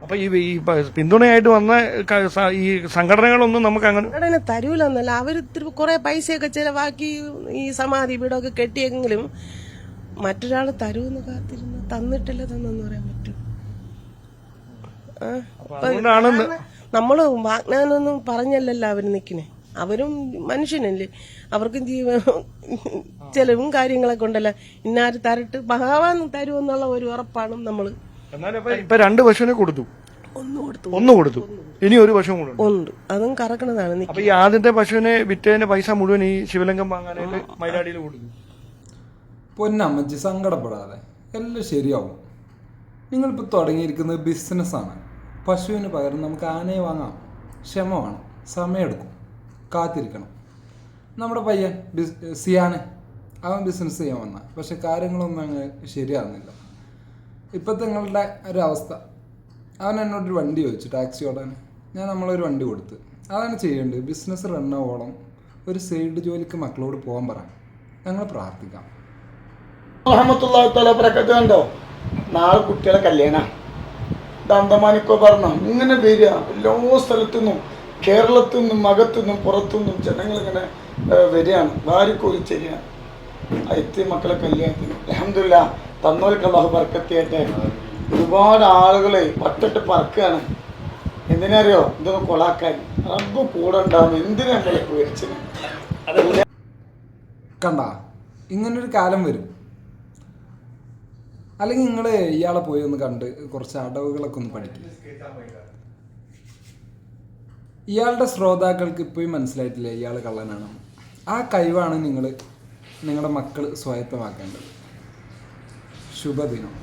അപ്പൊ ഈ പിന്തുണയായിട്ട് വന്ന ഈ സംഘടനകളൊന്നും നമുക്ക് അങ്ങനെ തരൂലെന്നല്ല, അവര് കുറെ പൈസയൊക്കെ ചെലവാക്കി ഈ സമാധി വീടൊക്കെ കെട്ടിയെങ്കിലും മറ്റൊരാൾ തരൂന്ന് കാത്തിരുന്ന് തന്നിട്ടില്ല തന്നെന്ന് പറയാൻ പറ്റും. നമ്മള് വാഗ്ദാനൊന്നും പറഞ്ഞല്ലല്ലോ അവര് നിക്കണേ. അവരും മനുഷ്യനല്ലേ, അവർക്കും ചെലവും കാര്യങ്ങളൊക്കെ ഉണ്ടല്ലോ. ഇന്നാര് തരട്ട് ഭഗവാൻ തരുമെന്നുള്ള ഒരു ഉറപ്പാണ് നമ്മള്. ഇപ്പൊ 2 പശുവിനെ കൊടുത്തു, ഒന്ന് കൊടുത്തു, ഇനി ഒരു പശു കൂടെ ഉണ്ട്, അതും കറക്കണതാണ്. അപ്പൊ ഈ ആദ്യത്തെ പശുവിനെ വിറ്റതിന്റെ പൈസ മുഴുവൻ ഈ ശിവലിംഗം വാങ്ങാനായിട്ട് മൈലാടിയിൽ കൊടുത്തു. പൊന്നമ്മച്ചി സങ്കടപ്പെടാതെ, എല്ലാം ശരിയാവും. നിങ്ങളിപ്പോൾ തുടങ്ങിയിരിക്കുന്നത് ബിസിനസ്സാണ്. പശുവിന് പകരം നമുക്ക് ആനയെ വാങ്ങാം. ക്ഷമ വേണം, സമയമെടുക്കും, കാത്തിരിക്കണം. നമ്മുടെ പയ്യൻ സിയാനെ, അവൻ ബിസിനസ് ചെയ്യാൻ വന്ന, പക്ഷെ കാര്യങ്ങളൊന്നും അങ്ങ് ശരിയാകുന്നില്ല. ഇപ്പോഴത്തെ നിങ്ങളുടെ ഒരു അവസ്ഥ. അവൻ എന്നോടൊരു വണ്ടി ചോദിച്ചു, ടാക്സി ഓടാൻ. ഞാൻ നമ്മളൊരു വണ്ടി കൊടുത്ത്. അതാണ് ചെയ്യേണ്ടത്. ബിസിനസ് റണ്ണാവോളം ഒരു സൈഡ് ജോലിക്ക് മക്കളോട് പോകാൻ പറ. ഞങ്ങൾ പ്രാർത്ഥിക്കാം. റഹ്മത്തുള്ളാഹി തആല ബറകത്ത് കണ്ടോ, നാളെ കുട്ടികളെ കല്യാണം ദന്തമാനിക്കോ പറഞ്ഞ ഇങ്ങനെ വരിക. എല്ലാ സ്ഥലത്തു നിന്നും, കേരളത്തിൽ നിന്നും, അകത്തു നിന്നും, പുറത്തു നിന്നും ജനങ്ങളിങ്ങനെ വരികയാണ്, വാരിക്കോരിച്ചരികയാണ്. എത്തി മക്കളെ കല്യാണത്തിന്. അൽഹംദുലില്ലാഹ്, തന്നോൽക്ക് അല്ലാഹു ബർക്കത്ത് ചെയ്യട്ടെ. ഒരുപാട് ആളുകൾ പട്ടിട്ട് പറക്കുകയാണ്. എന്തിനറിയോ? ഇതൊന്ന് കൊളാക്കാൻ. റബ്ബ് കൂടെ ഉണ്ടാവും. എന്തിനാ നമ്മളെ പേടിച്ചത്? കണ്ട, ഇങ്ങനൊരു കാലം വരും. അല്ലെങ്കിൽ നിങ്ങൾ ഇയാളെ പോയി ഒന്ന് കണ്ട് കുറച്ച് അടവുകളൊക്കെ ഒന്ന് പഠിക്കും. ഇയാളുടെ ശ്രോതാക്കൾക്ക് ഇപ്പോഴും മനസ്സിലായിട്ടില്ല ഇയാൾ കള്ളനാണ്. ആ കഴിവാണ് നിങ്ങളുടെ മക്കൾ സ്വായത്തമാക്കേണ്ടത്. ശുഭദിനം.